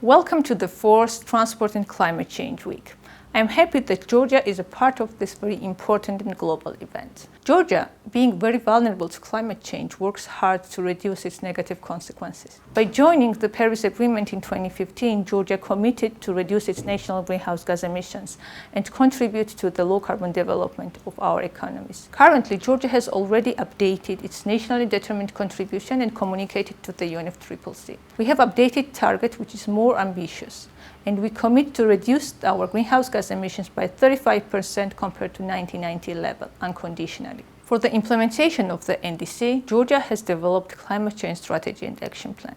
Welcome to the 4th Transport and Climate Change Week. I am happy that Georgia is a part of this very important and global event. Georgia, being very vulnerable to climate change, works hard to reduce its negative consequences. By joining the Paris Agreement in 2015, Georgia committed to reduce its national greenhouse gas emissions and contribute to the low-carbon development of our economies. Currently, Georgia has already updated its nationally determined contribution and communicated to the UNFCCC. We have updated target which is more ambitious, and we commit to reduce our greenhouse gas emissions by 35% compared to 1990 level, unconditionally. For the implementation of the NDC, Georgia has developed a climate change strategy and action plan.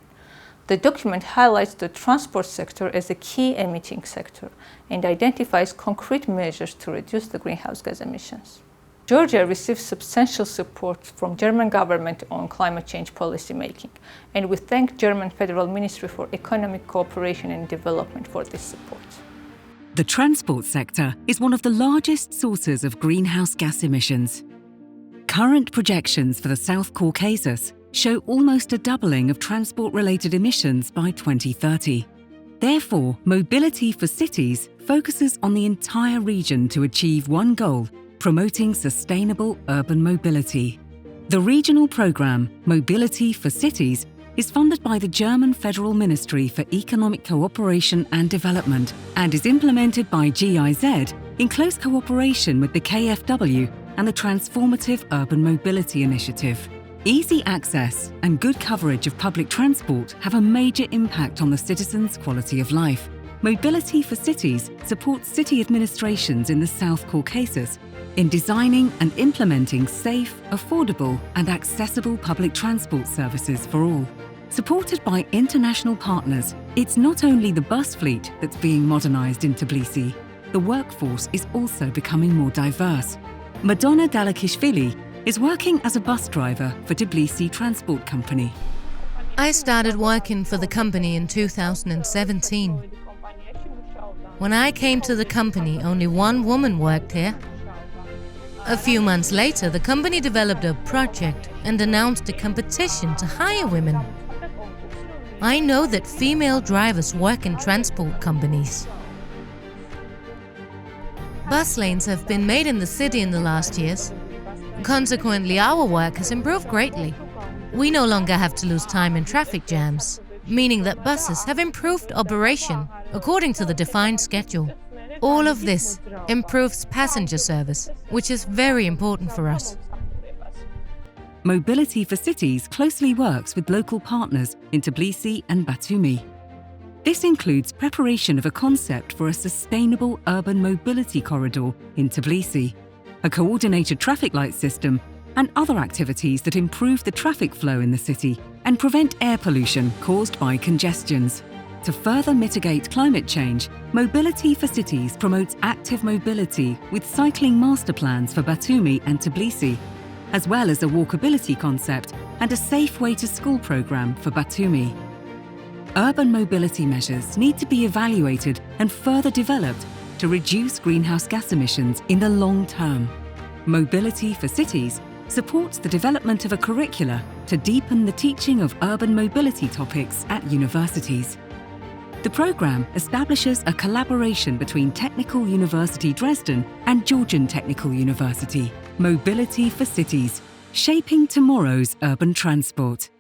The document highlights the transport sector as a key emitting sector and identifies concrete measures to reduce the greenhouse gas emissions. Georgia receives substantial support from German government on climate change policy making, and we thank German Federal Ministry for Economic Cooperation and Development for this support. The transport sector is one of the largest sources of greenhouse gas emissions. Current projections for the South Caucasus show almost a doubling of transport-related emissions by 2030. Therefore, Mobility4Cities focuses on the entire region to achieve one goal: promoting sustainable urban mobility. The regional programme, Mobility4Cities, is funded by the German Federal Ministry for Economic Cooperation and Development and is implemented by GIZ in close cooperation with the KfW and the Transformative Urban Mobility Initiative. Easy access and good coverage of public transport have a major impact on the citizens' quality of life. Mobility4Cities supports city administrations in the South Caucasus in designing and implementing safe, affordable and accessible public transport services for all. Supported by international partners, it's not only the bus fleet that's being modernised in Tbilisi, the workforce is also becoming more diverse. Madonna Dalakishvili is working as a bus driver for Tbilisi Transport Company. I started working for the company in 2017. When I came to the company, only one woman worked here. A few months later, the company developed a project and announced a competition to hire women. I know that female drivers work in transport companies. Bus lanes have been made in the city in the last years. Consequently, our work has improved greatly. We no longer have to lose time in traffic jams, meaning that buses have improved operation according to the defined schedule. All of this improves passenger service, which is very important for us. Mobility4Cities closely works with local partners in Tbilisi and Batumi. This includes preparation of a concept for a sustainable urban mobility corridor in Tbilisi, a coordinated traffic light system, and other activities that improve the traffic flow in the city and prevent air pollution caused by congestions. To further mitigate climate change, Mobility4Cities promotes active mobility with cycling master plans for Batumi and Tbilisi, as well as a walkability concept and a safe way to school program for Batumi. Urban mobility measures need to be evaluated and further developed to reduce greenhouse gas emissions in the long term. Mobility4Cities supports the development of a curricula to deepen the teaching of urban mobility topics at universities. The programme establishes a collaboration between Technical University Dresden and Georgian Technical University. Mobility4Cities, shaping tomorrow's urban transport.